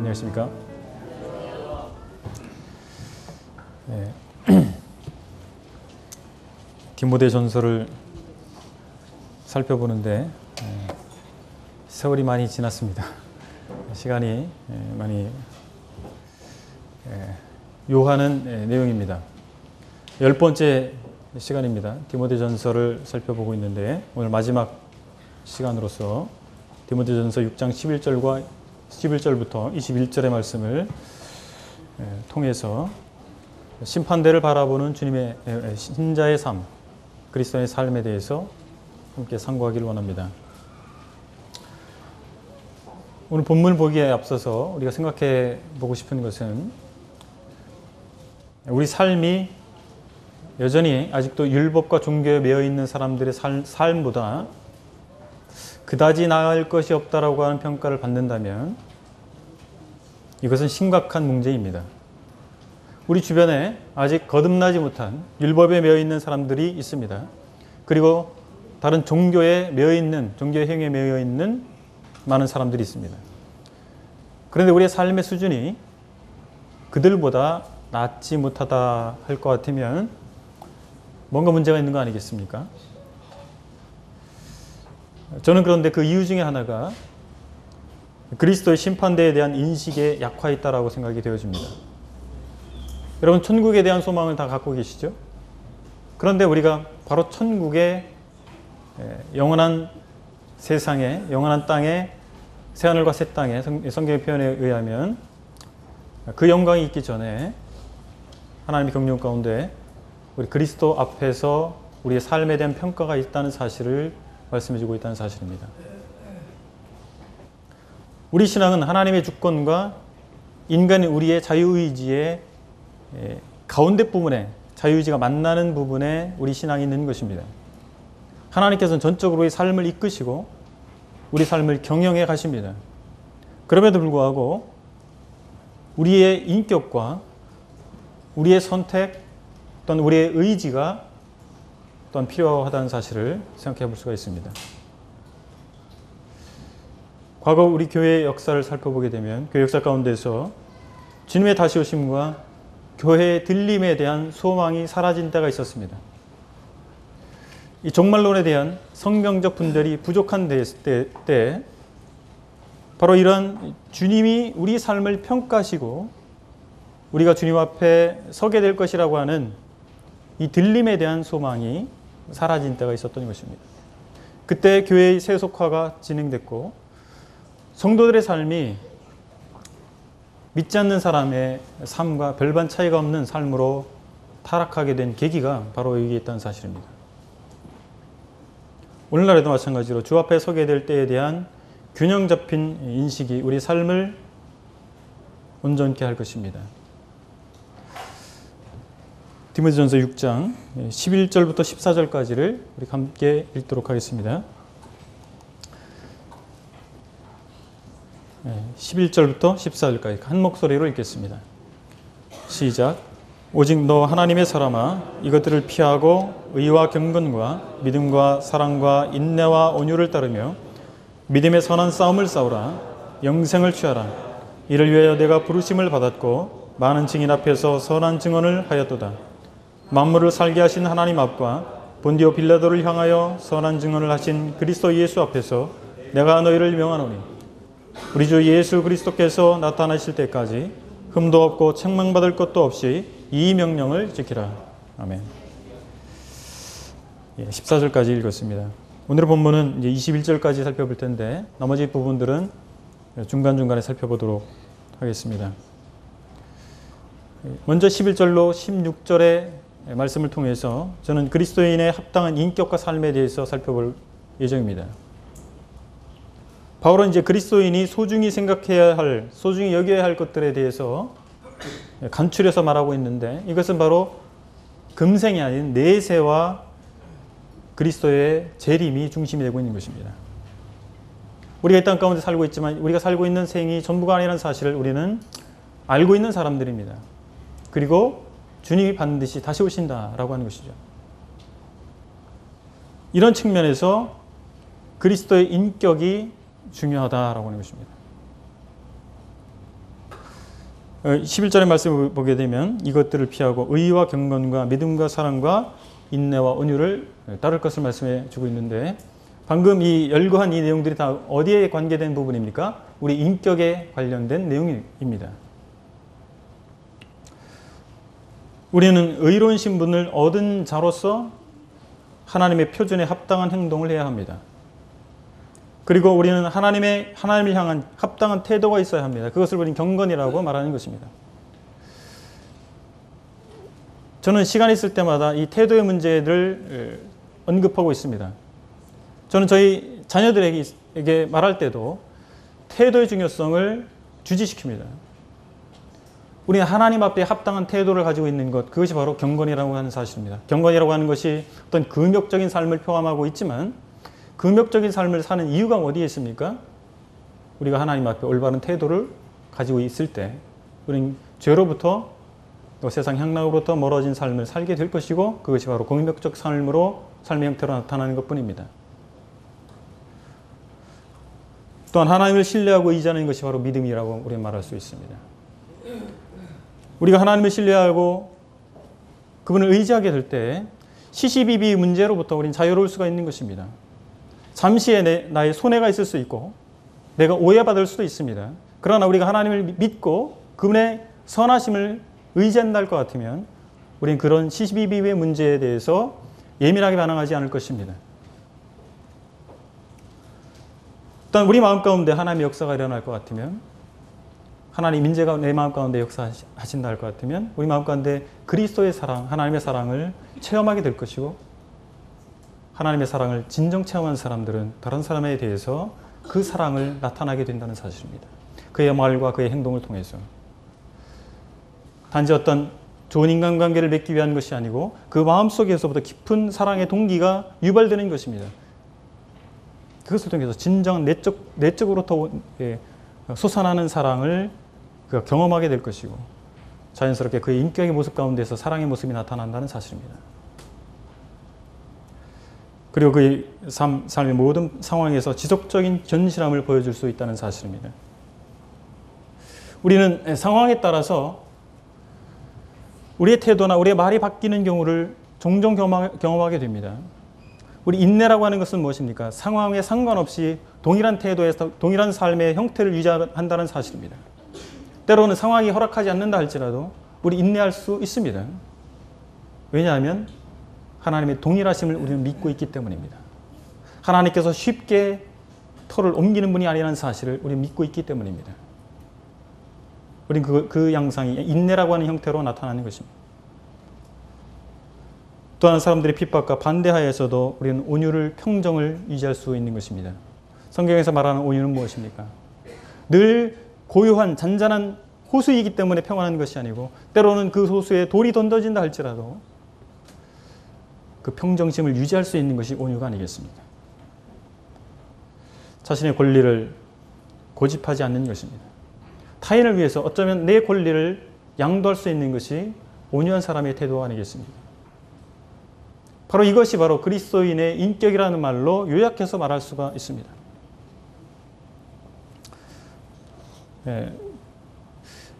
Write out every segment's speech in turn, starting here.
안녕하십니까? 디모데전서를 살펴보는데 세월이 많이 지났습니다. 시간이 많이 요하는 내용입니다. 10번째 시간입니다. 디모데전서를 살펴보고 있는데 오늘 마지막 시간으로서 디모데전서 6장 11절부터 21절의 말씀을 통해서 심판대를 바라보는 주님의 신자의 삶, 그리스도의 삶에 대해서 함께 상고하기를 원합니다. 오늘 본문을 보기에 앞서서 우리가 생각해 보고 싶은 것은 우리 삶이 여전히 아직도 율법과 종교에 매여 있는 사람들의 삶보다 그다지 나을 것이 없다라고 하는 평가를 받는다면 이것은 심각한 문제입니다. 우리 주변에 아직 거듭나지 못한 율법에 매여 있는 사람들이 있습니다. 그리고 다른 종교에 매여 있는, 종교의 행위에 매여 있는 많은 사람들이 있습니다. 그런데 우리의 삶의 수준이 그들보다 낫지 못하다 할 것 같으면 뭔가 문제가 있는 거 아니겠습니까? 저는 그런데 그 이유 중에 하나가 그리스도의 심판대에 대한 인식에 약화했다라고 생각이 되어집니다. 여러분, 천국에 대한 소망을 다 갖고 계시죠? 그런데 우리가 바로 천국의 영원한 세상에, 영원한 땅에, 새하늘과 새 땅에, 성경의 표현에 의하면 그 영광이 있기 전에 하나님의 경륜 가운데 우리 그리스도 앞에서 우리의 삶에 대한 평가가 있다는 사실을 말씀해주고 있다는 사실입니다. 우리 신앙은 하나님의 주권과 인간의 우리의 자유의지의 가운데 부분에, 자유의지가 만나는 부분에 우리 신앙이 있는 것입니다. 하나님께서는 전적으로 우리 삶을 이끄시고 우리 삶을 경영해 가십니다. 그럼에도 불구하고 우리의 인격과 우리의 선택 또는 우리의 의지가 또한 필요하다는 사실을 생각해 볼 수가 있습니다. 과거 우리 교회의 역사를 살펴보게 되면 교회 역사 가운데서 주님의 다시 오심과 교회의 들림에 대한 소망이 사라진 때가 있었습니다. 이 종말론에 대한 성경적 분별이 부족한 때 바로 이런 주님이 우리 삶을 평가하시고 우리가 주님 앞에 서게 될 것이라고 하는 이 들림에 대한 소망이 사라진 때가 있었던 것입니다. 그때 교회의 세속화가 진행됐고 성도들의 삶이 믿지 않는 사람의 삶과 별반 차이가 없는 삶으로 타락하게 된 계기가 바로 여기에 있다는 사실입니다. 오늘날에도 마찬가지로 주 앞에 서게 될 때에 대한 균형 잡힌 인식이 우리 삶을 온전케 할 것입니다. 디모데전서 6장 11절부터 14절까지를 우리 함께 읽도록 하겠습니다. 11절부터 14절까지 한 목소리로 읽겠습니다. 시작. 오직 너 하나님의 사람아, 이것들을 피하고 의와 경건과 믿음과 사랑과 인내와 온유를 따르며 믿음의 선한 싸움을 싸우라. 영생을 취하라. 이를 위하여 내가 부르심을 받았고 많은 증인 앞에서 선한 증언을 하였도다. 만물을 살게 하신 하나님 앞과 본디오 빌라도를 향하여 선한 증언을 하신 그리스도 예수 앞에서 내가 너희를 명하노니 우리 주 예수 그리스도께서 나타나실 때까지 흠도 없고 책망받을 것도 없이 이 명령을 지키라. 아멘. 14절까지 읽었습니다. 오늘의 본문은 이제 21절까지 살펴볼 텐데 나머지 부분들은 중간중간에 살펴보도록 하겠습니다. 먼저 11절로 16절의 말씀을 통해서 저는 그리스도인의 합당한 인격과 삶에 대해서 살펴볼 예정입니다. 바울은 이제 그리스도인이 소중히 생각해야 할, 소중히 여겨야 할 것들에 대해서 간추려서 말하고 있는데 이것은 바로 금생이 아닌 내세와 그리스도의 재림이 중심이 되고 있는 것입니다. 우리가 이 땅 가운데 살고 있지만 우리가 살고 있는 생이 전부가 아니라는 사실을 우리는 알고 있는 사람들입니다. 그리고 주님이 반드시 다시 오신다라고 하는 것이죠. 이런 측면에서 그리스도의 인격이 중요하다라고 하는 것입니다. 11절의 말씀을 보게 되면 이것들을 피하고 의와 경건과 믿음과 사랑과 인내와 온유를 따를 것을 말씀해 주고 있는데, 방금 이 열거한 이 내용들이 다 어디에 관계된 부분입니까? 우리 인격에 관련된 내용입니다. 우리는 의로운 신분을 얻은 자로서 하나님의 표준에 합당한 행동을 해야 합니다. 그리고 우리는 하나님을 향한 합당한 태도가 있어야 합니다. 그것을 우리는 경건이라고 말하는 것입니다. 저는 시간 있을 때마다 이 태도의 문제를 언급하고 있습니다. 저는 저희 자녀들에게 말할 때도 태도의 중요성을 주지시킵니다. 우리는 하나님 앞에 합당한 태도를 가지고 있는 것, 그것이 바로 경건이라고 하는 사실입니다. 경건이라고 하는 것이 어떤 금욕적인 삶을 포함하고 있지만, 금욕적인 삶을 사는 이유가 어디에 있습니까? 우리가 하나님 앞에 올바른 태도를 가지고 있을 때 우리는 죄로부터 또 세상 향락으로부터 멀어진 삶을 살게 될 것이고, 그것이 바로 공격적 삶의 형태로 나타나는 것뿐입니다. 또한 하나님을 신뢰하고 의지하는 것이 바로 믿음이라고 우리는 말할 수 있습니다. 우리가 하나님을 신뢰하고 그분을 의지하게 될 때 시시비비 문제로부터 우리는 자유로울 수가 있는 것입니다. 잠시의 나의 손해가 있을 수 있고 내가 오해받을 수도 있습니다. 그러나 우리가 하나님을 믿고 그분의 선하심을 의지한다 할 것 같으면 우리는 그런 시시비비의 문제에 대해서 예민하게 반응하지 않을 것입니다. 또한 우리 마음 가운데 하나님의 역사가 일어날 것 같으면, 하나님 인재가 내 마음 가운데 역사하신다 할 것 같으면 우리 마음 가운데 그리스도의 사랑, 하나님의 사랑을 체험하게 될 것이고, 하나님의 사랑을 진정 체험한 사람들은 다른 사람에 대해서 그 사랑을 나타나게 된다는 사실입니다. 그의 말과 그의 행동을 통해서. 단지 어떤 좋은 인간관계를 맺기 위한 것이 아니고 그 마음속에서부터 깊은 사랑의 동기가 유발되는 것입니다. 그것을 통해서 진정한 내적으로부터 솟아나는 사랑을 그가 경험하게 될 것이고, 자연스럽게 그의 인격의 모습 가운데서 사랑의 모습이 나타난다는 사실입니다. 그리고 그의 삶의 모든 상황에서 지속적인 견실함을 보여줄 수 있다는 사실입니다. 우리는 상황에 따라서 우리의 태도나 우리의 말이 바뀌는 경우를 종종 경험하게 됩니다. 우리 인내라고 하는 것은 무엇입니까? 상황에 상관없이 동일한 태도에서 동일한 삶의 형태를 유지한다는 사실입니다. 때로는 상황이 허락하지 않는다 할지라도 우리 인내할 수 있습니다. 왜냐하면 하나님의 동일하심을 우리는 믿고 있기 때문입니다. 하나님께서 쉽게 터를 옮기는 분이 아니라는 사실을 우리는 믿고 있기 때문입니다. 우리는 그 양상이 인내라고 하는 형태로 나타나는 것입니다. 또한 사람들의 핍박과 반대하에서도 우리는 온유를, 평정을 유지할 수 있는 것입니다. 성경에서 말하는 온유는 무엇입니까? 늘 고요한 잔잔한 호수이기 때문에 평안한 것이 아니고, 때로는 그 호수에 돌이 던져진다 할지라도 그 평정심을 유지할 수 있는 것이 온유가 아니겠습니까? 자신의 권리를 고집하지 않는 것입니다. 타인을 위해서 어쩌면 내 권리를 양도할 수 있는 것이 온유한 사람의 태도가 아니겠습니까? 바로 이것이 바로 그리스도인의 인격이라는 말로 요약해서 말할 수가 있습니다.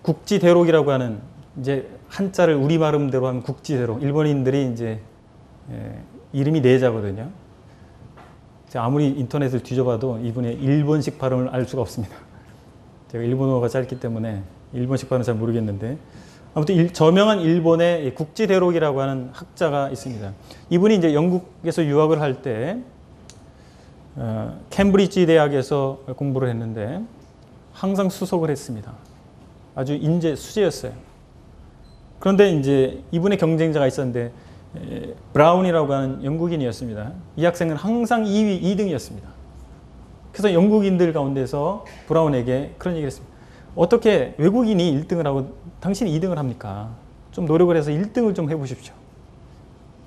국지대록이라고 하는, 이제 한자를 우리 발음대로 하면 국지대록. 일본인들이 이제 이름이 네자거든요. 아무리 인터넷을 뒤져봐도 이분의 일본식 발음을 알 수가 없습니다. 제가 일본어가 짧기 때문에 일본식 발음을 잘 모르겠는데, 아무튼 저명한 일본의 국지대록이라고 하는 학자가 있습니다. 이분이 이제 영국에서 유학을 할 때 캠브리지 대학에서 공부를 했는데 항상 수석을 했습니다. 아주 수재였어요. 그런데 이제 이분의 경쟁자가 있었는데 브라운이라고 하는 영국인이었습니다. 이 학생은 항상 2등이었습니다. 그래서 영국인들 가운데서 브라운에게 그런 얘기를 했습니다. 어떻게 외국인이 1등을 하고 당신이 2등을 합니까? 좀 노력을 해서 1등을 좀 해보십시오.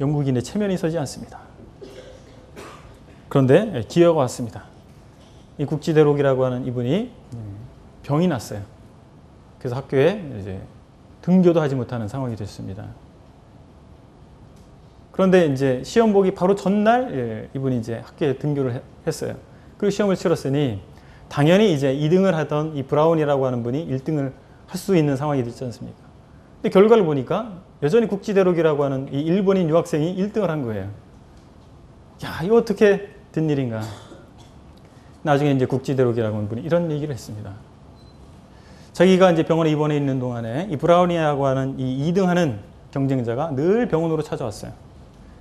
영국인의 체면이 서지 않습니다. 그런데 기회가 왔습니다. 이 국지대록이라고 하는 이분이 병이 났어요. 그래서 학교에 이제 등교도 하지 못하는 상황이 됐습니다. 그런데 이제 시험 보기 바로 전날 이분이 이제 학교에 등교를 했어요. 그리고 시험을 치렀으니 당연히 이제 2등을 하던 이 브라운이라고 하는 분이 1등을 할 수 있는 상황이 됐지 않습니까? 근데 결과를 보니까 여전히 국지대록이라고 하는 이 일본인 유학생이 1등을 한 거예요. 야, 이거 어떻게 된 일인가? 나중에 이제 국지대록이라고 하는 분이 이런 얘기를 했습니다. 자기가 이제 병원에 입원해 있는 동안에 이 브라운이라고 하는 이 2등하는 경쟁자가 늘 병원으로 찾아왔어요.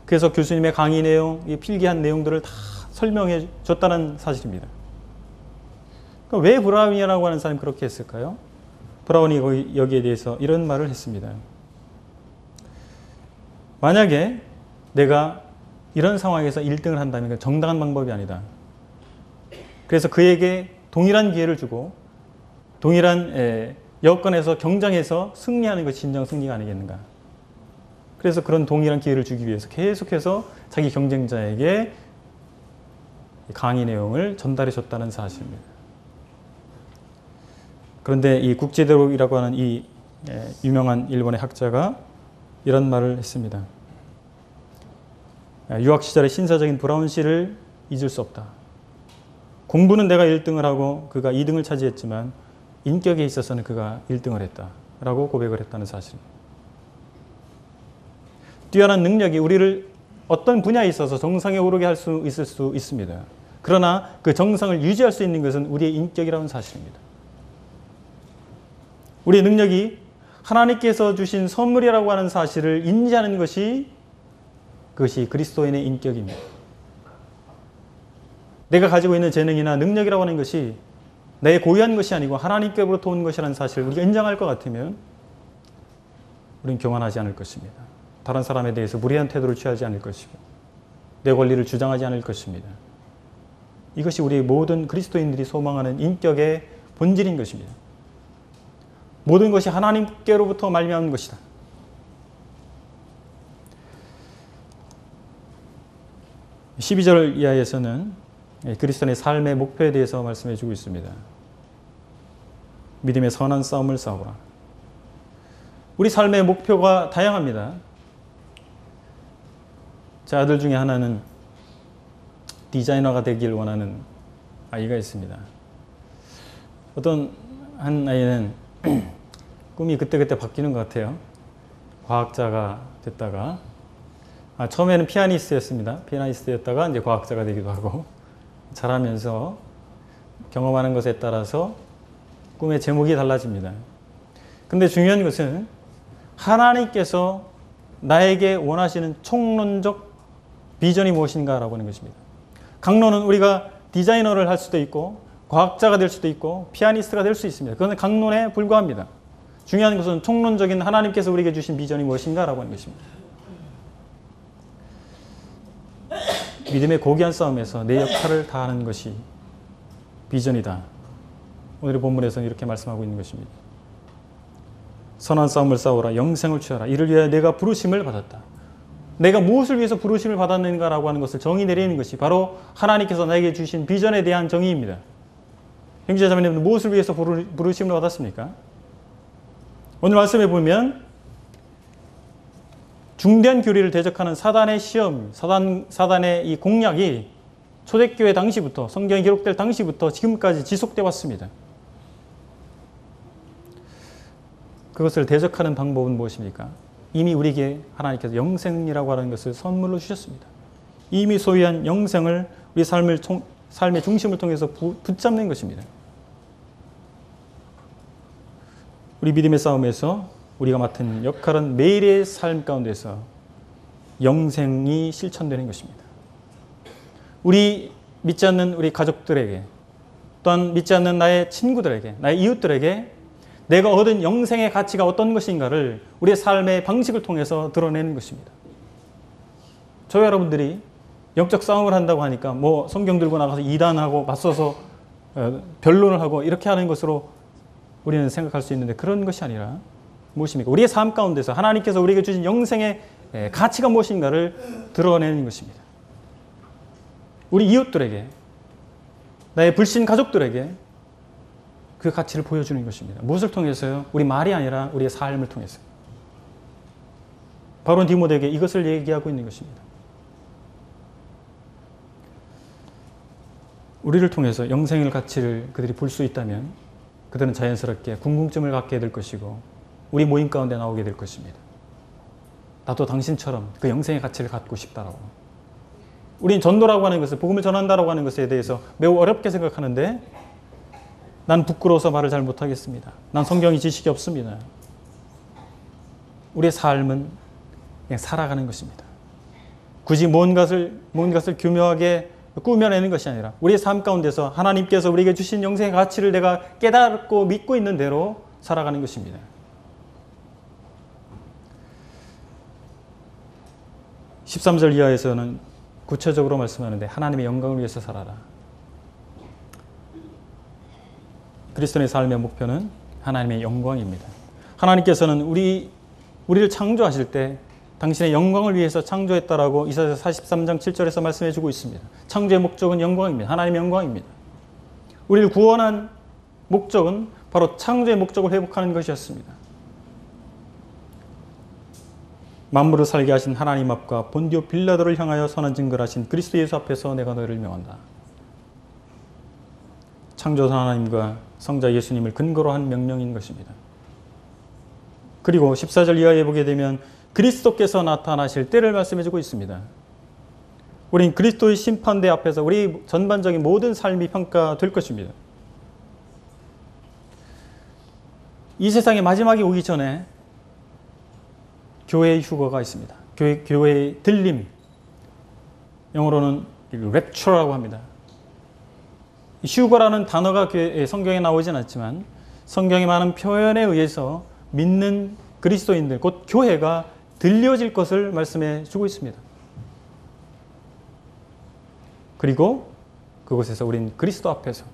그래서 교수님의 강의 내용, 이 필기한 내용들을 다 설명해 줬다는 사실입니다. 그럼 왜 브라운이라고 하는 사람이 그렇게 했을까요? 브라운이 여기에 대해서 이런 말을 했습니다. 만약에 내가 이런 상황에서 1등을 한다면 그건 정당한 방법이 아니다. 그래서 그에게 동일한 기회를 주고 동일한 여건에서 경쟁해서 승리하는 것이 진정 승리가 아니겠는가. 그래서 그런 동일한 기회를 주기 위해서 계속해서 자기 경쟁자에게 강의 내용을 전달해 줬다는 사실입니다. 그런데 이 국지대록이라고 하는 이 유명한 일본의 학자가 이런 말을 했습니다. 유학 시절의 신사적인 브라운 씨를 잊을 수 없다. 공부는 내가 1등을 하고 그가 2등을 차지했지만 인격에 있어서는 그가 1등을 했다. 라고 고백을 했다는 사실입니다. 뛰어난 능력이 우리를 어떤 분야에 있어서 정상에 오르게 할 수 있을 수 있습니다. 그러나 그 정상을 유지할 수 있는 것은 우리의 인격이라는 사실입니다. 우리의 능력이 하나님께서 주신 선물이라고 하는 사실을 인지하는 것이 그것이 그리스도인의 인격입니다. 내가 가지고 있는 재능이나 능력이라고 하는 것이 내 고유한 것이 아니고 하나님께로부터 온 것이라는 사실을 우리가 인정할 것 같으면 우리는 교만하지 않을 것입니다. 다른 사람에 대해서 무례한 태도를 취하지 않을 것이고 내 권리를 주장하지 않을 것입니다. 이것이 우리 모든 그리스도인들이 소망하는 인격의 본질인 것입니다. 모든 것이 하나님께로부터 말미암은 것이다. (12절) 이하에서는 그리스도인의 삶의 목표에 대해서 말씀해 주고 있습니다. 믿음의 선한 싸움을 싸우라. 우리 삶의 목표가 다양합니다. 제 아들 중에 하나는 디자이너가 되길 원하는 아이가 있습니다. 어떤 한 아이는 꿈이 그때그때 바뀌는 것 같아요. 과학자가 됐다가 처음에는 피아니스트였습니다. 피아니스트였다가 이제 과학자가 되기도 하고 자라면서 경험하는 것에 따라서 꿈의 제목이 달라집니다. 근데 중요한 것은 하나님께서 나에게 원하시는 총론적 비전이 무엇인가라고 하는 것입니다. 강론은 우리가 디자이너를 할 수도 있고 과학자가 될 수도 있고 피아니스트가 될 수 있습니다. 그건 강론에 불과합니다. 중요한 것은 총론적인 하나님께서 우리에게 주신 비전이 무엇인가라고 하는 것입니다. 믿음의 고귀한 싸움에서 내 역할을 다하는 것이 비전이다. 오늘의 본문에서는 이렇게 말씀하고 있는 것입니다. 선한 싸움을 싸우라. 영생을 취하라. 이를 위하여 내가 부르심을 받았다. 내가 무엇을 위해서 부르심을 받았는가라고 하는 것을 정의 내리는 것이 바로 하나님께서 나에게 주신 비전에 대한 정의입니다. 형제자매님, 무엇을 위해서 부르심을 받았습니까? 오늘 말씀에 보면 중대한 교리를 대적하는 사단의 시험, 사단의 이 공략이 초대교회 당시부터, 성경이 기록될 당시부터 지금까지 지속되어 왔습니다. 그것을 대적하는 방법은 무엇입니까? 이미 우리에게 하나님께서 영생이라고 하는 것을 선물로 주셨습니다. 이미 소유한 영생을 우리 삶의 중심을 통해서 붙잡는 것입니다. 우리 믿음의 싸움에서 우리가 맡은 역할은 매일의 삶 가운데서 영생이 실천되는 것입니다. 우리 믿지 않는 우리 가족들에게, 또한 믿지 않는 나의 친구들에게, 나의 이웃들에게 내가 얻은 영생의 가치가 어떤 것인가를 우리의 삶의 방식을 통해서 드러내는 것입니다. 저 여러분들이 영적 싸움을 한다고 하니까 뭐 성경 들고 나가서 이단하고 맞서서 변론을 하고 이렇게 하는 것으로 우리는 생각할 수 있는데 그런 것이 아니라 무엇입니까? 우리의 삶 가운데서 하나님께서 우리에게 주신 영생의 가치가 무엇인가를 드러내는 것입니다. 우리 이웃들에게, 나의 불신 가족들에게 그 가치를 보여주는 것입니다. 무엇을 통해서요? 우리 말이 아니라 우리의 삶을 통해서. 바로 디모데에게 이것을 얘기하고 있는 것입니다. 우리를 통해서 영생의 가치를 그들이 볼 수 있다면 그들은 자연스럽게 궁금증을 갖게 될 것이고 우리 모임 가운데 나오게 될 것입니다. 나도 당신처럼 그 영생의 가치를 갖고 싶다라고. 우린 전도라고 하는 것을, 복음을 전한다라고 하는 것에 대해서 매우 어렵게 생각하는데 난 부끄러워서 말을 잘 못하겠습니다. 난 성경의 지식이 없습니다. 우리의 삶은 그냥 살아가는 것입니다. 굳이 뭔가를 교묘하게 꾸며내는 것이 아니라 우리의 삶 가운데서 하나님께서 우리에게 주신 영생의 가치를 내가 깨닫고 믿고 있는 대로 살아가는 것입니다. 13절 이하에서는 구체적으로 말씀하는데 하나님의 영광을 위해서 살아라. 그리스도인의 삶의 목표는 하나님의 영광입니다. 하나님께서는 우리를 창조하실 때 당신의 영광을 위해서 창조했다라고 이사야 43장 7절에서 말씀해 주고 있습니다. 창조의 목적은 영광입니다. 하나님의 영광입니다. 우리를 구원한 목적은 바로 창조의 목적을 회복하는 것이었습니다. 만물을 살게 하신 하나님 앞과 본디오 빌라도를 향하여 선한 증거를 하신 그리스도 예수 앞에서 내가 너희를 명한다. 창조자 하나님과 성자 예수님을 근거로 한 명령인 것입니다. 그리고 14절 이하에 보게 되면 그리스도께서 나타나실 때를 말씀해 주고 있습니다. 우린 그리스도의 심판대 앞에서 우리 전반적인 모든 삶이 평가될 것입니다. 이 세상의 마지막이 오기 전에 교회의 휴거가 있습니다. 교회의 들림, 영어로는 랩처라고 합니다. 휴거라는 단어가 성경에 나오진 않지만 성경의 많은 표현에 의해서 믿는 그리스도인들, 곧 교회가 들려질 것을 말씀해 주고 있습니다. 그리고 그곳에서 우린 그리스도 앞에서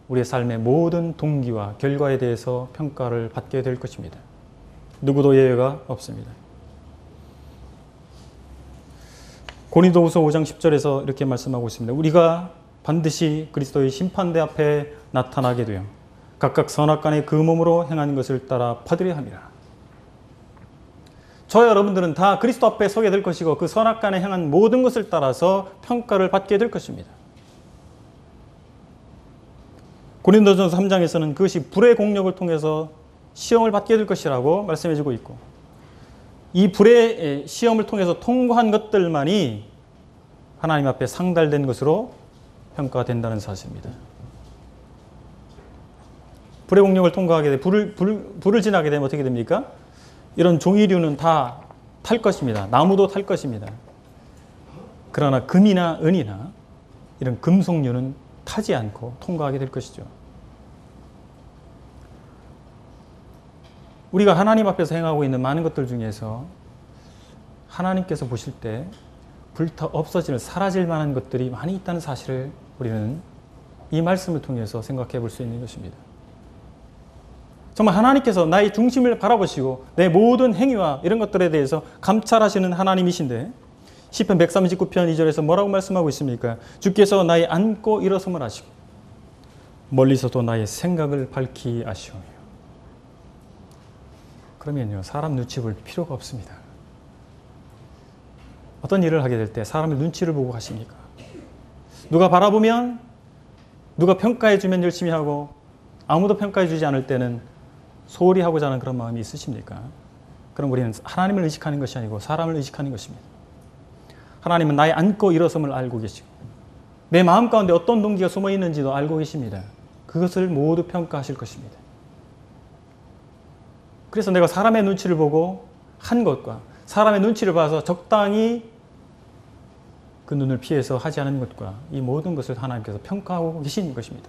우리의 삶의 모든 동기와 결과에 대해서 평가를 받게 될 것입니다. 누구도 예외가 없습니다. 고린도후서 5장 10절에서 이렇게 말씀하고 있습니다. 우리가 반드시 그리스도의 심판대 앞에 나타나게 되어 각각 선악간에 그 몸으로 행한 것을 따라 받으려 함이라. 저 여러분들은 다 그리스도 앞에 서게 될 것이고 그 선악간에 행한 모든 것을 따라서 평가를 받게 될 것입니다. 고린도전서 3장에서는 그것이 불의 공력을 통해서 시험을 받게 될 것이라고 말씀해 주고 있고 이 불의 시험을 통해서 통과한 것들만이 하나님 앞에 상달된 것으로 평가가 된다는 사실입니다. 불의 공력을 통과하게 돼 불을 지나게 되면 어떻게 됩니까? 이런 종이류는 다 탈 것입니다. 나무도 탈 것입니다. 그러나 금이나 은이나 이런 금속류는 타지 않고 통과하게 될 것이죠. 우리가 하나님 앞에서 행하고 있는 많은 것들 중에서 하나님께서 보실 때 불타 없어지는 사라질 만한 것들이 많이 있다는 사실을 우리는 이 말씀을 통해서 생각해 볼 수 있는 것입니다. 정말 하나님께서 나의 중심을 바라보시고 내 모든 행위와 이런 것들에 대해서 감찰하시는 하나님이신데 시편 139편 2절에서 뭐라고 말씀하고 있습니까? 주께서 나의 앉고 일어섬을 아시고 멀리서도 나의 생각을 밝히 아시오며. 그러면요, 사람 눈치 볼 필요가 없습니다. 어떤 일을 하게 될 때 사람의 눈치를 보고 하십니까? 누가 바라보면, 누가 평가해 주면 열심히 하고 아무도 평가해 주지 않을 때는 소홀히 하고자 하는 그런 마음이 있으십니까? 그럼 우리는 하나님을 의식하는 것이 아니고 사람을 의식하는 것입니다. 하나님은 나의 앉고 일어섬을 알고 계시고 내 마음 가운데 어떤 동기가 숨어 있는지도 알고 계십니다. 그것을 모두 평가하실 것입니다. 그래서 내가 사람의 눈치를 보고 한 것과 사람의 눈치를 봐서 적당히 그 눈을 피해서 하지 않은 것과 이 모든 것을 하나님께서 평가하고 계신 것입니다.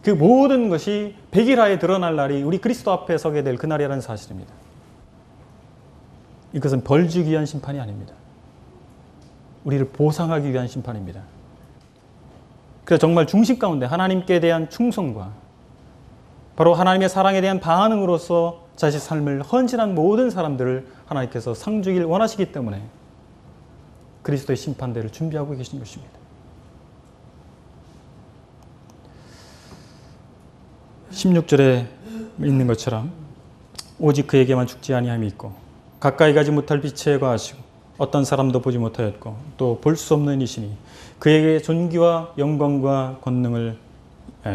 그 모든 것이 백일하에 드러날 날이 우리 그리스도 앞에 서게 될 그날이라는 사실입니다. 이것은 벌 주기 위한 심판이 아닙니다. 우리를 보상하기 위한 심판입니다. 그래서 정말 중심 가운데 하나님께 대한 충성과 바로 하나님의 사랑에 대한 반응으로서 자신의 삶을 헌신한 모든 사람들을 하나님께서 상 주길 원하시기 때문에 그리스도의 심판대를 준비하고 계신 것입니다. (16절에) 있는 것처럼 오직 그에게만 죽지 아니함이 있고 가까이 가지 못할 빛에 거하시고 어떤 사람도 보지 못하였고 또 볼 수 없는 이시니 그에게 존귀와 영광과 권능을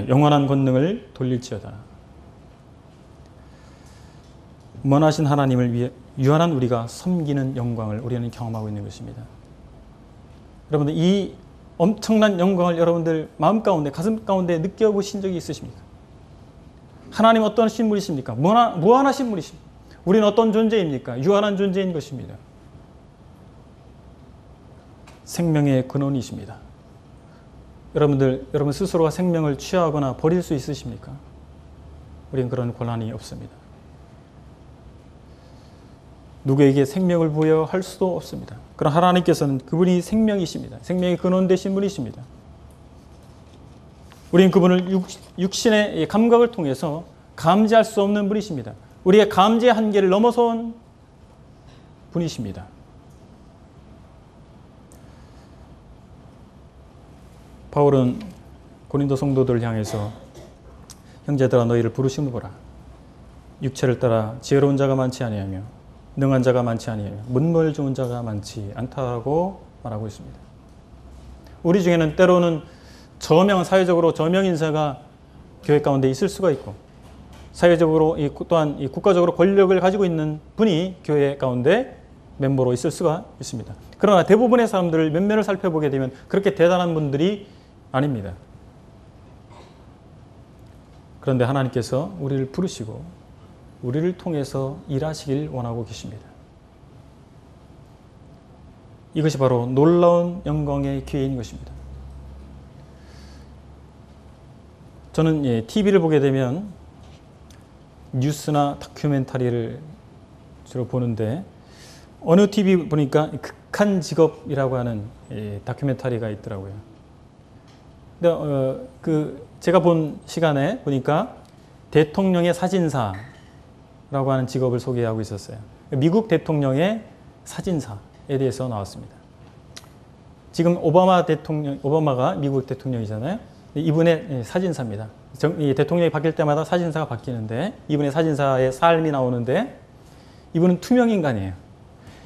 영원한 권능을 돌릴지어다. 먼하신 하나님을 위해 유한한 우리가 섬기는 영광을 우리는 경험하고 있는 것입니다. 여러분들 이 엄청난 영광을 여러분들 마음 가운데 가슴 가운데 느껴보신 적이 있으십니까? 하나님 어떤 신분이십니까? 무한하신 분이십니까? 우리는 어떤 존재입니까? 유한한 존재인 것입니다. 생명의 근원이십니다. 여러분 스스로가 생명을 취하거나 버릴 수 있으십니까? 우리는 그런 권한이 없습니다. 누구에게 생명을 부여할 수도 없습니다. 그러나 하나님께서는 그분이 생명이십니다. 생명의 근원 되신 분이십니다. 우리는 그분을 육신의 감각을 통해서 감지할 수 없는 분이십니다. 우리의 감지의 한계를 넘어선 분이십니다. 바울은 고린도 성도들을 향해서 형제들아 너희를 부르심을 보라. 육체를 따라 지혜로운 자가 많지 아니하며 능한 자가 많지 아니하며 문물 좋은 자가 많지 않다고 말하고 있습니다. 우리 중에는 때로는 사회적으로 저명 인사가 교회 가운데 있을 수가 있고 사회적으로 또한 국가적으로 권력을 가지고 있는 분이 교회 가운데 멤버로 있을 수가 있습니다. 그러나 대부분의 사람들을 면면을 살펴보게 되면 그렇게 대단한 분들이 아닙니다. 그런데 하나님께서 우리를 부르시고 우리를 통해서 일하시길 원하고 계십니다. 이것이 바로 놀라운 영광의 기회인 것입니다. 저는 TV를 보게 되면 뉴스나 다큐멘터리를 주로 보는데 어느 TV 보니까 극한 직업이라고 하는 다큐멘터리가 있더라고요. 근데 제가 본 시간에 보니까 대통령의 사진사라고 하는 직업을 소개하고 있었어요. 미국 대통령의 사진사에 대해서 나왔습니다. 지금 오바마가 미국 대통령이잖아요. 이분의 사진사입니다. 대통령이 바뀔 때마다 사진사가 바뀌는데 이분의 사진사의 삶이 나오는데 이분은 투명인간이에요.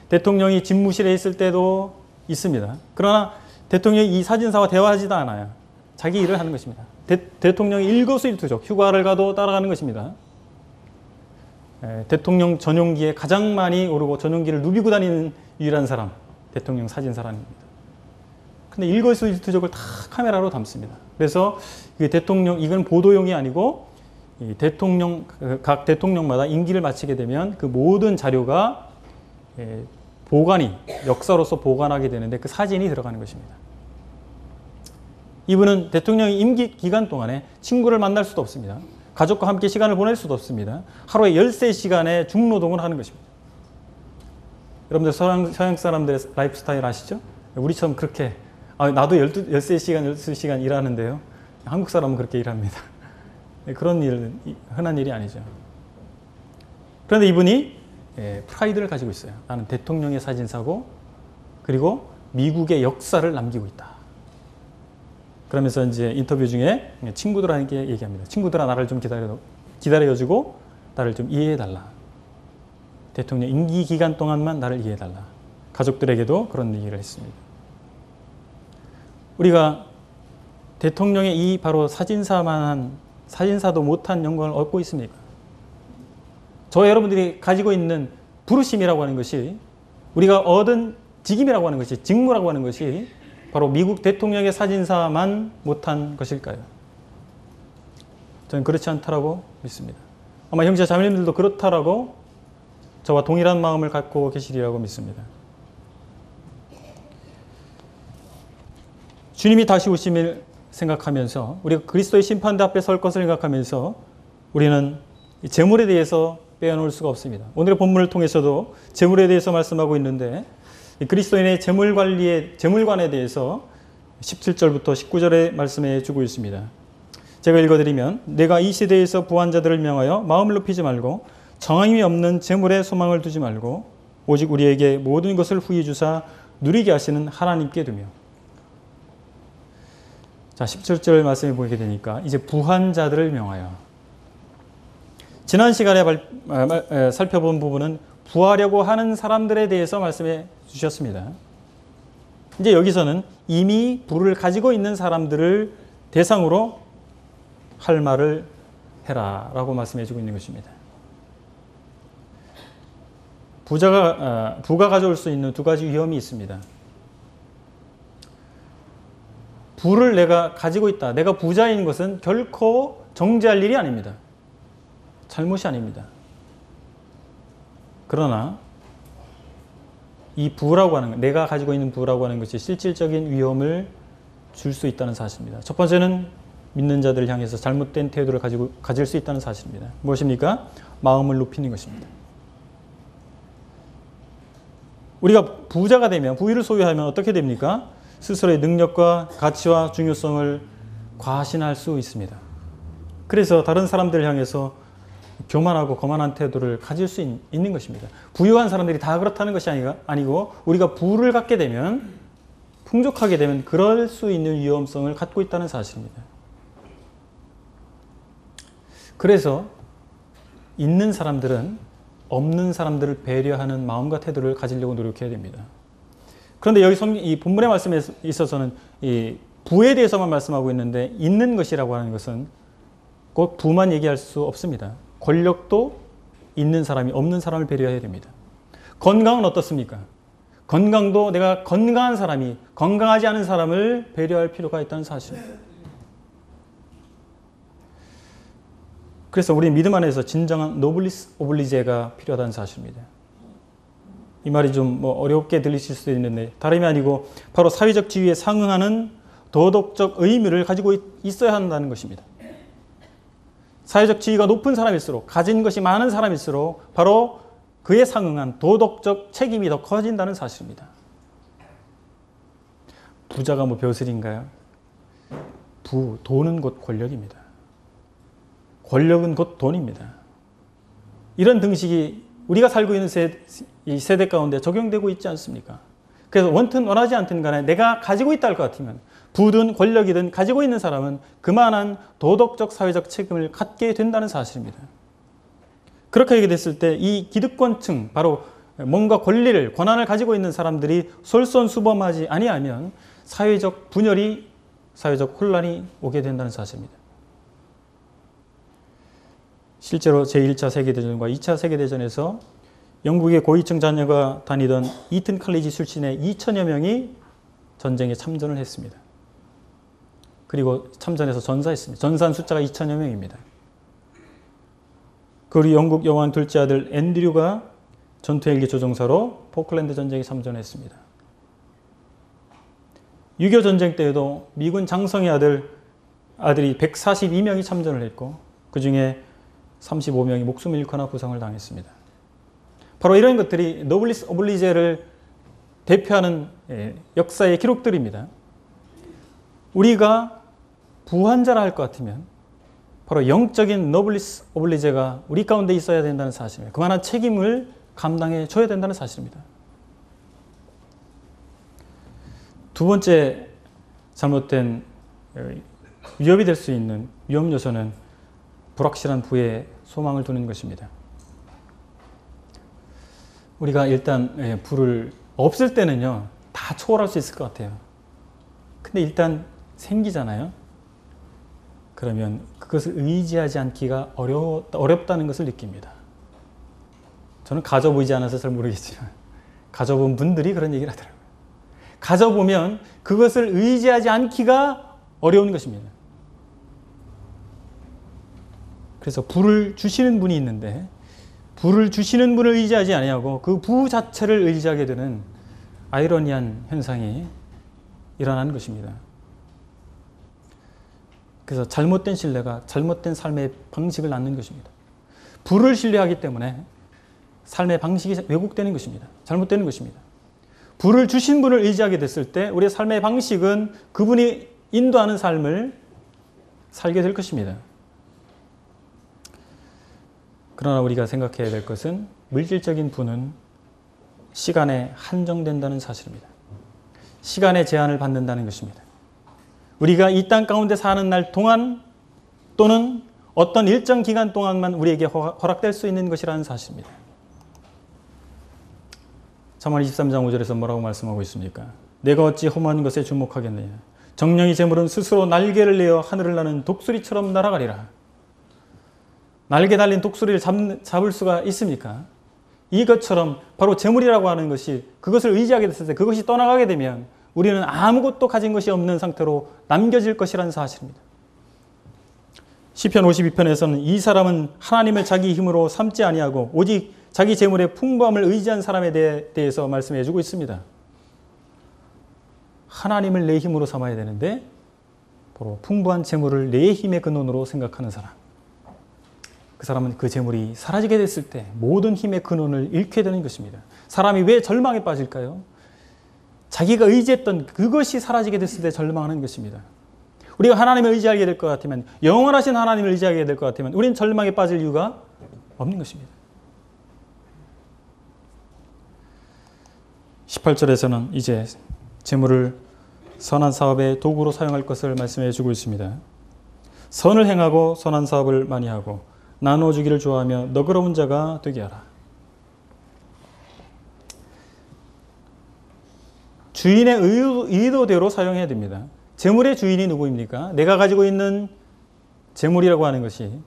대통령이 집무실에 있을 때도 있습니다. 그러나 대통령이 이 사진사와 대화하지도 않아요. 자기 일을 하는 것입니다. 대통령이 일거수일투족 휴가를 가도 따라가는 것입니다. 대통령 전용기에 가장 많이 오르고 전용기를 누비고 다니는 유일한 사람 대통령 사진사랍니다. 근데 일거수일투족을 다 카메라로 담습니다. 그래서 이건 보도용이 아니고 각 대통령마다 임기를 마치게 되면 그 모든 자료가 역사로서 보관하게 되는데 그 사진이 들어가는 것입니다. 이분은 대통령의 임기 기간 동안에 친구를 만날 수도 없습니다. 가족과 함께 시간을 보낼 수도 없습니다. 하루에 13시간의 중노동을 하는 것입니다. 여러분들 서양 사람들의 라이프 스타일 아시죠? 우리처럼 그렇게 나도 13시간, 12시간 일하는데요. 한국 사람은 그렇게 일합니다. 그런 일은 흔한 일이 아니죠. 그런데 이분이 프라이드를 가지고 있어요. 나는 대통령의 사진사고 그리고 미국의 역사를 남기고 있다. 그러면서 이제 인터뷰 중에 친구들한테 얘기합니다. 친구들아 나를 좀 기다려주고 나를 좀 이해해달라. 대통령 임기 기간 동안만 나를 이해해달라. 가족들에게도 그런 얘기를 했습니다. 우리가 대통령의 이 바로 사진사도 못한 영광을 얻고 있습니까? 저와 여러분들이 가지고 있는 부르심이라고 하는 것이 우리가 얻은 직임이라고 하는 것이 직무라고 하는 것이 바로 미국 대통령의 사진사만 못한 것일까요? 저는 그렇지 않다라고 믿습니다. 아마 형제 자매님들도 그렇다라고 저와 동일한 마음을 갖고 계시리라고 믿습니다. 주님이 다시 오심을 생각하면서 우리가 그리스도의 심판대 앞에 설 것을 생각하면서 우리는 재물에 대해서 빼어놓을 수가 없습니다. 오늘의 본문을 통해서도 재물에 대해서 말씀하고 있는데 그리스도인의 재물관에 대해서 17절부터 19절의 말씀해 주고 있습니다. 제가 읽어드리면 내가 이 시대에서 부한 자들을 명하여 마음을 높이지 말고 정함이 없는 재물에 소망을 두지 말고 오직 우리에게 모든 것을 후히 주사 누리게 하시는 하나님께 두며. 자, 17절 말씀해 보게 되니까 이제 부한 자들을 명하여. 지난 시간에 살펴본 부분은 구하려고 하는 사람들에 대해서 말씀해 주셨습니다. 이제 여기서는 이미 부를 가지고 있는 사람들을 대상으로 할 말을 해라 라고 말씀해 주고 있는 것입니다. 부가 가져올 수 있는 두 가지 위험이 있습니다. 부를 내가 가지고 있다. 내가 부자인 것은 결코 정죄할 일이 아닙니다. 잘못이 아닙니다. 그러나 이 부라고 하는 것, 내가 가지고 있는 부라고 하는 것이 실질적인 위험을 줄 수 있다는 사실입니다. 첫 번째는 믿는 자들을 향해서 잘못된 태도를 가질 수 있다는 사실입니다. 무엇입니까? 마음을 높이는 것입니다. 우리가 부자가 되면, 부유를 소유하면 어떻게 됩니까? 스스로의 능력과 가치와 중요성을 과신할 수 있습니다. 그래서 다른 사람들을 향해서 교만하고 거만한 태도를 가질 수 있는 것입니다. 부유한 사람들이 다 그렇다는 것이 아니고 우리가 부를 갖게 되면, 풍족하게 되면 그럴 수 있는 위험성을 갖고 있다는 사실입니다. 그래서 있는 사람들은 없는 사람들을 배려하는 마음과 태도를 가지려고 노력해야 됩니다. 그런데 여기 이 본문의 말씀에 있어서는 이 부에 대해서만 말씀하고 있는데, 있는 것이라고 하는 것은 꼭 부만 얘기할 수 없습니다. 권력도 있는 사람이 없는 사람을 배려해야 됩니다. 건강은 어떻습니까? 건강도 내가 건강한 사람이 건강하지 않은 사람을 배려할 필요가 있다는 사실입니다. 그래서 우리 믿음 안에서 진정한 노블리스 오블리제가 필요하다는 사실입니다. 이 말이 좀 어렵게 들리실 수도 있는데 다름이 아니고 바로 사회적 지위에 상응하는 도덕적 의무를 가지고 있어야 한다는 것입니다. 사회적 지위가 높은 사람일수록, 가진 것이 많은 사람일수록 바로 그에 상응한 도덕적 책임이 더 커진다는 사실입니다. 부자가 뭐 벼슬인가요? 돈은 곧 권력입니다. 권력은 곧 돈입니다. 이런 등식이 우리가 살고 있는 이 세대 가운데 적용되고 있지 않습니까? 그래서 원튼 원하지 않든 간에 내가 가지고 있다 할 것 같으면, 부든 권력이든 가지고 있는 사람은 그만한 도덕적 사회적 책임을 갖게 된다는 사실입니다. 그렇게 하게 됐을 때 이 기득권층, 바로 뭔가 권한을 가지고 있는 사람들이 솔선수범하지 아니하면 사회적 분열이, 사회적 혼란이 오게 된다는 사실입니다. 실제로 제1차 세계대전과 2차 세계대전에서 영국의 고위층 자녀가 다니던 이튼 칼리지 출신의 2천여 명이 전쟁에 참전을 했습니다. 그리고 참전해서 전사했습니다. 전사한 숫자가 2천여 명입니다. 그리고 영국 여왕 둘째 아들 앤드류가 전투 헬기 조종사로 포클랜드 전쟁에 참전했습니다. 6.25 전쟁 때에도 미군 장성의 아들이 142명이 참전을 했고 그 중에 35명이 목숨을 잃거나 부상을 당했습니다. 바로 이런 것들이 노블리스 오블리제를 대표하는 역사의 기록들입니다. 우리가 부한자라 할 것 같으면 바로 영적인 노블리스 오블리제가 우리 가운데 있어야 된다는 사실입니다. 그만한 책임을 감당해 줘야 된다는 사실입니다. 두 번째 잘못된 위협이 될 수 있는 위험 요소는 불확실한 부에 소망을 두는 것입니다. 우리가 일단 부를 없을 때는요, 다 초월할 수 있을 것 같아요. 근데 일단 생기잖아요. 그러면 그것을 의지하지 않기가 어렵다는 것을 느낍니다. 저는 가져보지 않아서 잘 모르겠지만 가져본 분들이 그런 얘기를 하더라고요. 가져보면 그것을 의지하지 않기가 어려운 것입니다. 그래서 부를 주시는 분이 있는데 부를 주시는 분을 의지하지 아니하고 그 부 자체를 의지하게 되는 아이러니한 현상이 일어나는 것입니다. 그래서 잘못된 신뢰가 잘못된 삶의 방식을 낳는 것입니다. 부를 신뢰하기 때문에 삶의 방식이 왜곡되는 것입니다. 잘못되는 것입니다. 부를 주신 분을 의지하게 됐을 때 우리의 삶의 방식은 그분이 인도하는 삶을 살게 될 것입니다. 그러나 우리가 생각해야 될 것은 물질적인 부는 시간에 한정된다는 사실입니다. 시간의 제한을 받는다는 것입니다. 우리가 이 땅 가운데 사는 날 동안 또는 어떤 일정 기간 동안만 우리에게 허락될 수 있는 것이라는 사실입니다. 잠언 23장 5절에서 뭐라고 말씀하고 있습니까? 내가 어찌 험한 것에 주목하겠느냐. 정령이 재물은 스스로 날개를 내어 하늘을 나는 독수리처럼 날아가리라. 날개 달린 독수리를 잡을 수가 있습니까? 이것처럼 바로 재물이라고 하는 것이 그것을 의지하게 됐을 때 그것이 떠나가게 되면 우리는 아무것도 가진 것이 없는 상태로 남겨질 것이라는 사실입니다. 시편 52편에서는 이 사람은 하나님을 자기 힘으로 삼지 아니하고 오직 자기 재물의 풍부함을 의지한 사람에 대해서 말씀해 주고 있습니다. 하나님을 내 힘으로 삼아야 되는데 바로 풍부한 재물을 내 힘의 근원으로 생각하는 사람. 그 사람은 그 재물이 사라지게 됐을 때 모든 힘의 근원을 잃게 되는 것입니다. 사람이 왜 절망에 빠질까요? 자기가 의지했던 그것이 사라지게 됐을 때 절망하는 것입니다. 우리가 하나님을 의지하게 될 것 같으면, 영원하신 하나님을 의지하게 될 것 같으면 우리는 절망에 빠질 이유가 없는 것입니다. 18절에서는 이제 재물을 선한 사업의 도구로 사용할 것을 말씀해 주고 있습니다. 선을 행하고 선한 사업을 많이 하고 나눠주기를 좋아하며 너그러운 자가 되게 하라. 주인의 의도대로 사용해야 됩니다. 재물의 주인이 누구입니까? 내가 가지고 있는 재물이라고 하는 것이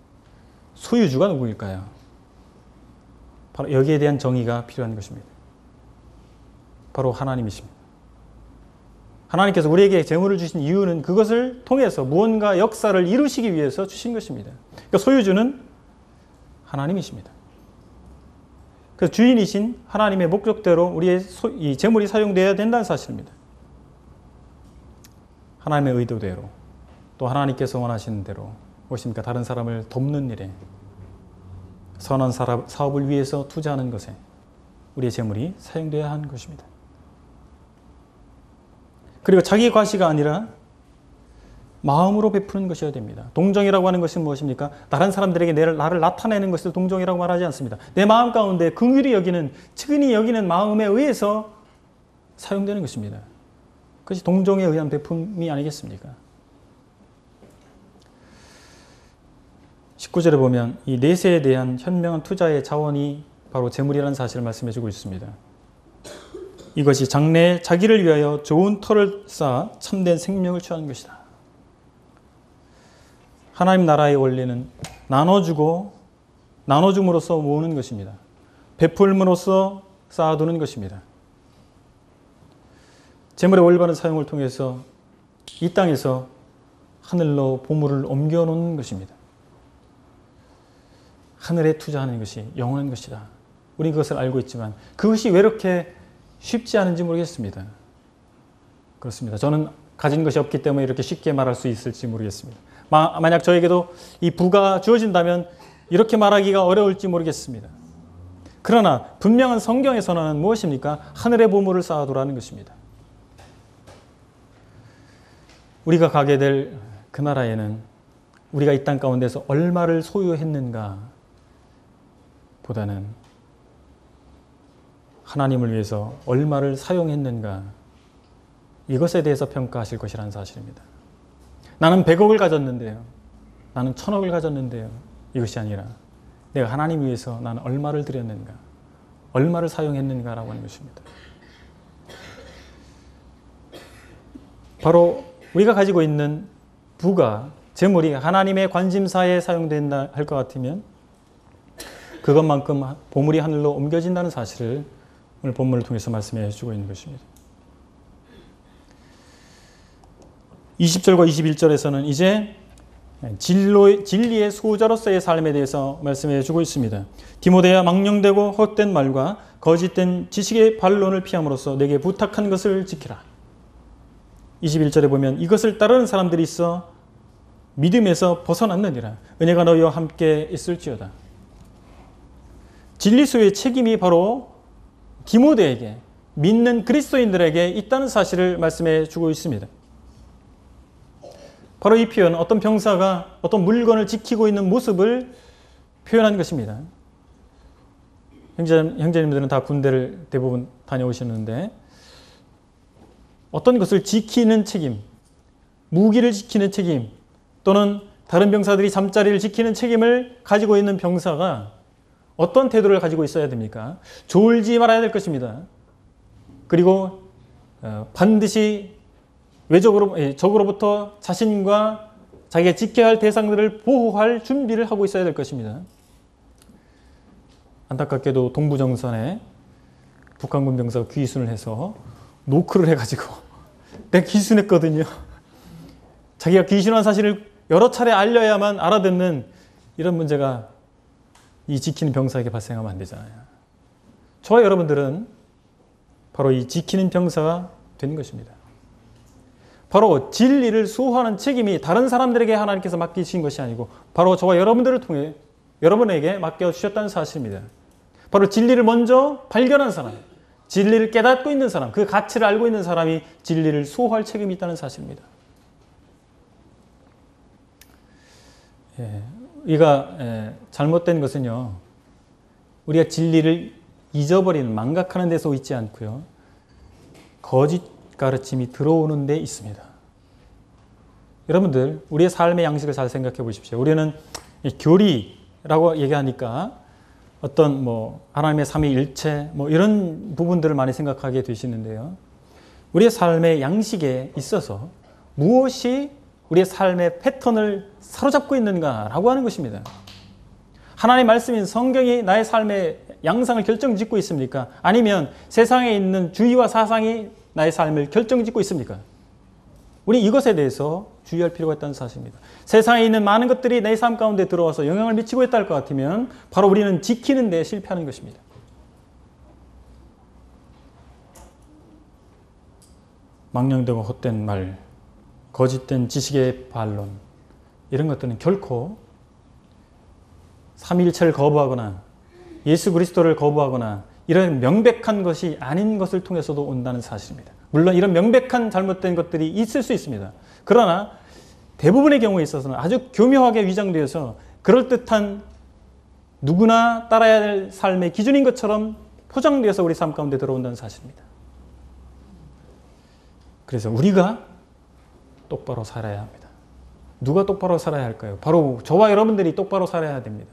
소유주가 누구일까요? 바로 여기에 대한 정의가 필요한 것입니다. 바로 하나님이십니다. 하나님께서 우리에게 재물을 주신 이유는 그것을 통해서 무언가 역사를 이루시기 위해서 주신 것입니다. 그러니까 소유주는 하나님이십니다. 그래서 주인이신 하나님의 목적대로 우리의 이 재물이 사용되어야 된다는 사실입니다. 하나님의 의도대로, 또 하나님께서 원하시는 대로, 무엇입니까? 다른 사람을 돕는 일에, 선한 사업을 위해서 투자하는 것에 우리의 재물이 사용되어야 하는 것입니다. 그리고 자기 과시가 아니라 마음으로 베푸는 것이어야 됩니다. 동정이라고 하는 것은 무엇입니까? 다른 사람들에게 나를 나타내는 것을 동정이라고 말하지 않습니다. 내 마음 가운데 긍휼히 여기는, 측은히 여기는 마음에 의해서 사용되는 것입니다. 그것이 동정에 의한 베품이 아니겠습니까? 19절에 보면 이 내세에 대한 현명한 투자의 자원이 바로 재물이라는 사실을 말씀해 주고 있습니다. 이것이 장래에 자기를 위하여 좋은 터를 쌓아 참된 생명을 취하는 것이다. 하나님 나라의 원리는 나눠줌으로써 모으는 것입니다. 베풀음으로써 쌓아두는 것입니다. 재물의 올바른 사용을 통해서 이 땅에서 하늘로 보물을 옮겨놓는 것입니다. 하늘에 투자하는 것이 영원한 것이다. 우리는 그것을 알고 있지만 그것이 왜 이렇게 쉽지 않은지 모르겠습니다. 그렇습니다. 저는 가진 것이 없기 때문에 이렇게 쉽게 말할 수 있을지 모르겠습니다. 만약 저에게도 이 부가 주어진다면 이렇게 말하기가 어려울지 모르겠습니다. 그러나 분명한 성경에서는 무엇입니까? 하늘의 보물을 쌓아두라는 것입니다. 우리가 가게 될 그 나라에는 우리가 이 땅 가운데서 얼마를 소유했는가 보다는 하나님을 위해서 얼마를 사용했는가, 이것에 대해서 평가하실 것이라는 사실입니다. 나는 100억을 가졌는데요, 나는 1000억을 가졌는데요, 이것이 아니라 내가 하나님 위해서 나는 얼마를 드렸는가, 얼마를 사용했는가라고 하는 것입니다. 바로 우리가 가지고 있는 부가, 재물이 하나님의 관심사에 사용된다 할 것 같으면 그것만큼 보물이 하늘로 옮겨진다는 사실을 오늘 본문을 통해서 말씀해 주고 있는 것입니다. 20절과 21절에서는 이제 진리의 수호자로서의 삶에 대해서 말씀해 주고 있습니다. 디모데야, 망령되고 헛된 말과 거짓된 지식의 반론을 피함으로써 내게 부탁한 것을 지키라. 21절에 보면 이것을 따르는 사람들이 있어 믿음에서 벗어났느니라. 은혜가 너희와 함께 있을지어다. 진리수의 책임이 바로 디모데에게, 믿는 그리스도인들에게 있다는 사실을 말씀해 주고 있습니다. 바로 이 표현, 어떤 병사가 어떤 물건을 지키고 있는 모습을 표현한 것입니다. 형제님들은 다 군대를 대부분 다녀오셨는데 어떤 것을 지키는 책임, 무기를 지키는 책임, 또는 다른 병사들이 잠자리를 지키는 책임을 가지고 있는 병사가 어떤 태도를 가지고 있어야 됩니까? 졸지 말아야 될 것입니다. 그리고 반드시 적으로부터 자신과 자기가 지켜야 할 대상들을 보호할 준비를 하고 있어야 될 것입니다. 안타깝게도 동부정선에 북한군 병사가 귀순을 해서 노크를 해가지고 내가 귀순했거든요. 자기가 귀순한 사실을 여러 차례 알려야만 알아듣는 이런 문제가 이 지키는 병사에게 발생하면 안 되잖아요. 저와 여러분들은 바로 이 지키는 병사가 되는 것입니다. 바로 진리를 수호하는 책임이 다른 사람들에게 하나님께서 맡기신 것이 아니고 바로 저와 여러분들을 통해 여러분에게 맡겨주셨다는 사실입니다. 바로 진리를 먼저 발견한 사람, 진리를 깨닫고 있는 사람, 그 가치를 알고 있는 사람이 진리를 수호할 책임이 있다는 사실입니다. 우리가 잘못된 것은요, 우리가 진리를 잊어버리는, 망각하는 데서 있지 않고요, 거짓 가르침이 들어오는 데 있습니다. 여러분들, 우리의 삶의 양식을 잘 생각해 보십시오. 우리는 교리라고 얘기하니까 어떤 하나님의 삼위일체 이런 부분들을 많이 생각하게 되시는데요. 우리의 삶의 양식에 있어서 무엇이 우리의 삶의 패턴을 사로잡고 있는가라고 하는 것입니다. 하나님의 말씀인 성경이 나의 삶의 양상을 결정짓고 있습니까? 아니면 세상에 있는 주의와 사상이 나의 삶을 결정짓고 있습니까? 우리 이것에 대해서 주의할 필요가 있다는 사실입니다. 세상에 있는 많은 것들이 내 삶 가운데 들어와서 영향을 미치고 있다 할 것 같으면 바로 우리는 지키는 데 실패하는 것입니다. 망령되고 헛된 말, 거짓된 지식의 반론, 이런 것들은 결코 삼위일체를 거부하거나 예수 그리스도를 거부하거나 이런 명백한 것이 아닌 것을 통해서도 온다는 사실입니다. 물론 이런 명백한 잘못된 것들이 있을 수 있습니다. 그러나 대부분의 경우에 있어서는 아주 교묘하게 위장되어서 그럴듯한 누구나 따라야 할 삶의 기준인 것처럼 포장되어서 우리 삶 가운데 들어온다는 사실입니다. 그래서 우리가 똑바로 살아야 합니다. 누가 똑바로 살아야 할까요? 바로 저와 여러분들이 똑바로 살아야 됩니다.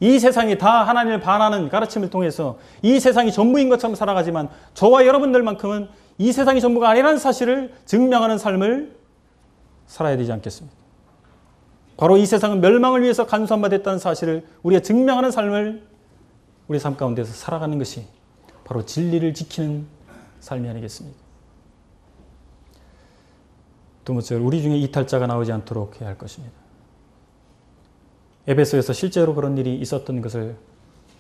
이 세상이 다 하나님을 반하는 가르침을 통해서 이 세상이 전부인 것처럼 살아가지만 저와 여러분들만큼은 이 세상이 전부가 아니라는 사실을 증명하는 삶을 살아야 되지 않겠습니까? 바로 이 세상은 멸망을 위해서 간수한 바 됐다는 사실을 우리가 증명하는 삶을 우리 삶 가운데서 살아가는 것이 바로 진리를 지키는 삶이 아니겠습니까? 두 번째로 우리 중에 이탈자가 나오지 않도록 해야 할 것입니다. 에베소에서 실제로 그런 일이 있었던 것을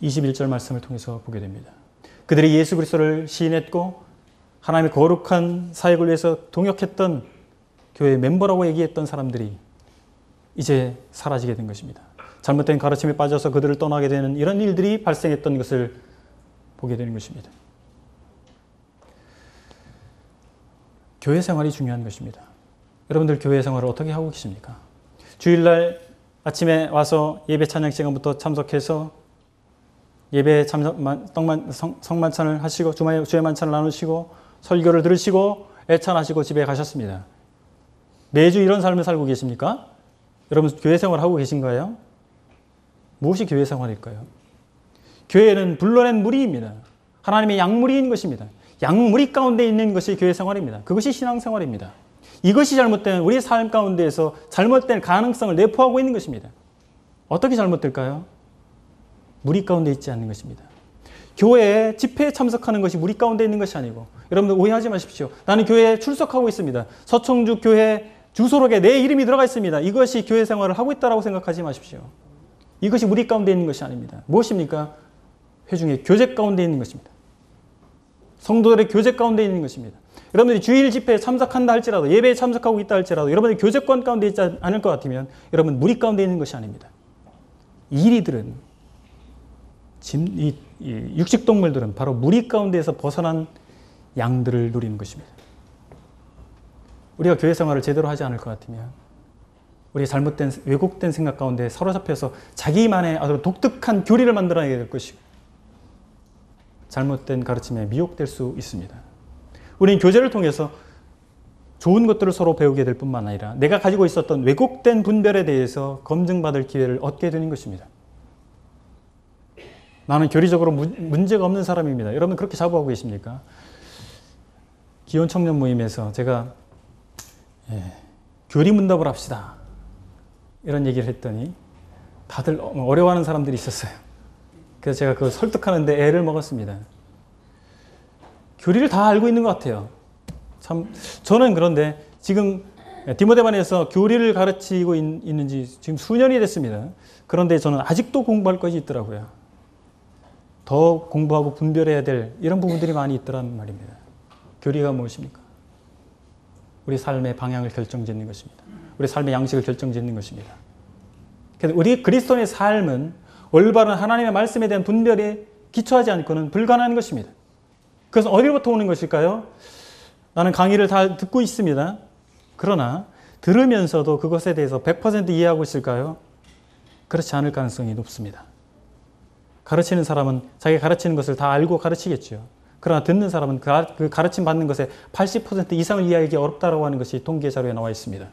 21절 말씀을 통해서 보게 됩니다. 그들이 예수 그리스도를 시인했고 하나님의 거룩한 사역을 위해서 동역했던 교회 멤버라고 얘기했던 사람들이 이제 사라지게 된 것입니다. 잘못된 가르침에 빠져서 그들을 떠나게 되는 이런 일들이 발생했던 것을 보게 되는 것입니다. 교회 생활이 중요한 것입니다. 여러분들 교회 생활을 어떻게 하고 계십니까? 주일날 아침에 와서 예배 찬양 시간부터 참석해서 예배 성만찬을 하시고 주의 만찬을 나누시고 설교를 들으시고 애찬하시고 집에 가셨습니다. 매주 이런 삶을 살고 계십니까? 여러분 교회 생활을 하고 계신가요? 무엇이 교회 생활일까요? 교회는 불러낸 무리입니다. 하나님의 양무리인 것입니다. 양무리 가운데 있는 것이 교회 생활입니다. 그것이 신앙생활입니다. 이것이 잘못된 우리의 삶 가운데에서 잘못된 가능성을 내포하고 있는 것입니다. 어떻게 잘못될까요? 무리 가운데 있지 않는 것입니다. 교회에 집회에 참석하는 것이 무리 가운데 있는 것이 아니고, 여러분들 오해하지 마십시오. 나는 교회에 출석하고 있습니다. 서청주 교회 주소록에 내 이름이 들어가 있습니다. 이것이 교회 생활을 하고 있다고 생각하지 마십시오. 이것이 무리 가운데 있는 것이 아닙니다. 무엇입니까? 회중의 교제 가운데 있는 것입니다. 성도들의 교제 가운데 있는 것입니다. 여러분들이 주일 집회에 참석한다 할지라도, 예배에 참석하고 있다 할지라도 여러분들이 교제권 가운데 있지 않을 것 같으면 여러분 무리 가운데 있는 것이 아닙니다. 이리들은, 육식동물들은 바로 무리 가운데에서 벗어난 양들을 누리는 것입니다. 우리가 교회 생활을 제대로 하지 않을 것 같으면 우리가 잘못된 왜곡된 생각 가운데 사로잡혀서 자기만의 아주 독특한 교리를 만들어내게 될 것이고 잘못된 가르침에 미혹될 수 있습니다. 우리는 교제를 통해서 좋은 것들을 서로 배우게 될 뿐만 아니라 내가 가지고 있었던 왜곡된 분별에 대해서 검증받을 기회를 얻게 되는 것입니다. 나는 교리적으로 문제가 없는 사람입니다. 여러분 그렇게 자부하고 계십니까? 기혼 청년 모임에서 제가 교리 문답을 합시다 이런 얘기를 했더니 다들 어려워하는 사람들이 있었어요. 그래서 제가 그걸 설득하는데 애를 먹었습니다. 교리를 다 알고 있는 것 같아요. 참 저는 그런데 지금 디모데반에서 교리를 가르치고 있는지 지금 수년이 됐습니다. 그런데 저는 아직도 공부할 것이 있더라고요. 더 공부하고 분별해야 될 이런 부분들이 많이 있더란 말입니다. 교리가 무엇입니까? 우리 삶의 방향을 결정짓는 것입니다. 우리 삶의 양식을 결정짓는 것입니다. 그래서 우리 그리스도인의 삶은 올바른 하나님의 말씀에 대한 분별에 기초하지 않고는 불가능한 것입니다. 그래서 어디로부터 오는 것일까요? 나는 강의를 다 듣고 있습니다. 그러나 들으면서도 그것에 대해서 100% 이해하고 있을까요? 그렇지 않을 가능성이 높습니다. 가르치는 사람은 자기가 가르치는 것을 다 알고 가르치겠죠. 그러나 듣는 사람은 그 가르침 받는 것의 80% 이상을 이해하기 어렵다고 하는 것이 통계 자료에 나와 있습니다.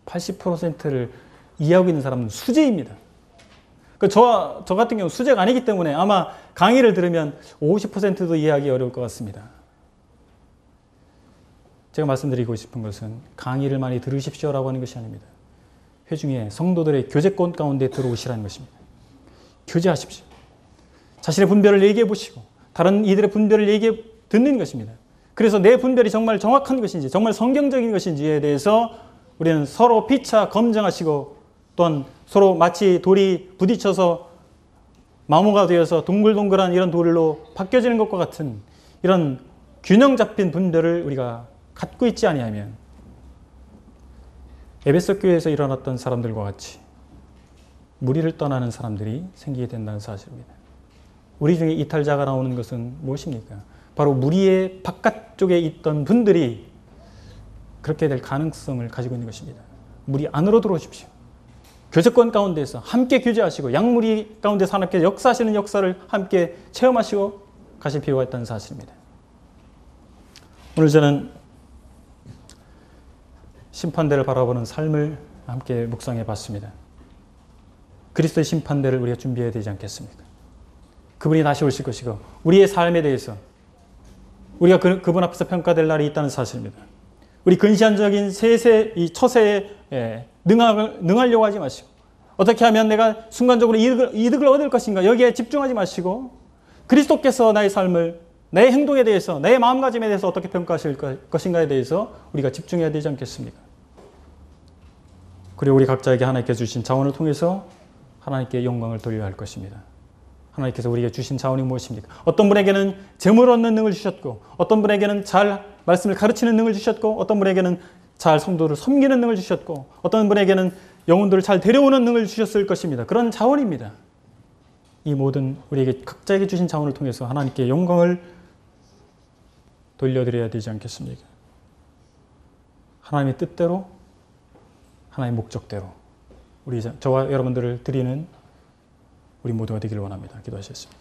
80%를 이해하고 있는 사람은 수재입니다. 저 같은 경우 수재가 아니기 때문에 아마 강의를 들으면 50%도 이해하기 어려울 것 같습니다. 제가 말씀드리고 싶은 것은 강의를 많이 들으십시오라고 하는 것이 아닙니다. 회중에 성도들의 교제권 가운데 들어오시라는 것입니다. 교제하십시오. 자신의 분별을 얘기해 보시고 다른 이들의 분별을 얘기해 듣는 것입니다. 그래서 내 분별이 정말 정확한 것인지 정말 성경적인 것인지에 대해서 우리는 서로 피차 검증하시고 또한 서로 마치 돌이 부딪혀서 마모가 되어서 동글동글한 이런 돌로 바뀌어지는 것과 같은 이런 균형 잡힌 분별을 우리가 갖고 있지 아니하면 에베소 교회에서 일어났던 사람들과 같이 무리를 떠나는 사람들이 생기게 된다는 사실입니다. 우리 중에 이탈자가 나오는 것은 무엇입니까? 바로 무리의 바깥쪽에 있던 분들이 그렇게 될 가능성을 가지고 있는 것입니다. 무리 안으로 들어오십시오. 교제권 가운데서 함께 교제하시고 양무리 가운데서 하나님께 역사하시는 역사를 함께 체험하시고 가실 필요가 있다는 사실입니다. 오늘 저는 심판대를 바라보는 삶을 함께 묵상해 봤습니다. 그리스도의 심판대를 우리가 준비해야 되지 않겠습니까? 그분이 다시 오실 것이고 우리의 삶에 대해서 우리가 그분 앞에서 평가될 날이 있다는 사실입니다. 우리 근시안적인 이 처세에 능하려고 하지 마시고 어떻게 하면 내가 순간적으로 이득을 얻을 것인가 여기에 집중하지 마시고 그리스도께서 나의 삶을 내 행동에 대해서 내 마음가짐에 대해서 어떻게 평가하실 것인가에 대해서 우리가 집중해야 되지 않겠습니까? 그리고 우리 각자에게 하나님께 주신 자원을 통해서 하나님께 영광을 돌려야 할 것입니다. 하나님께서 우리에게 주신 자원이 무엇입니까? 어떤 분에게는 재물 얻는 능을 주셨고 어떤 분에게는 잘 말씀을 가르치는 능을 주셨고 어떤 분에게는 잘 성도를 섬기는 능을 주셨고 어떤 분에게는 영혼들을 잘 데려오는 능을 주셨을 것입니다. 그런 자원입니다. 이 모든 우리에게 각자에게 주신 자원을 통해서 하나님께 영광을 돌려드려야 되지 않겠습니까? 하나님의 뜻대로 하나님의 목적대로 저와 여러분들을 드리는 우리 모두가 되기를 원합니다. 기도하시겠습니다.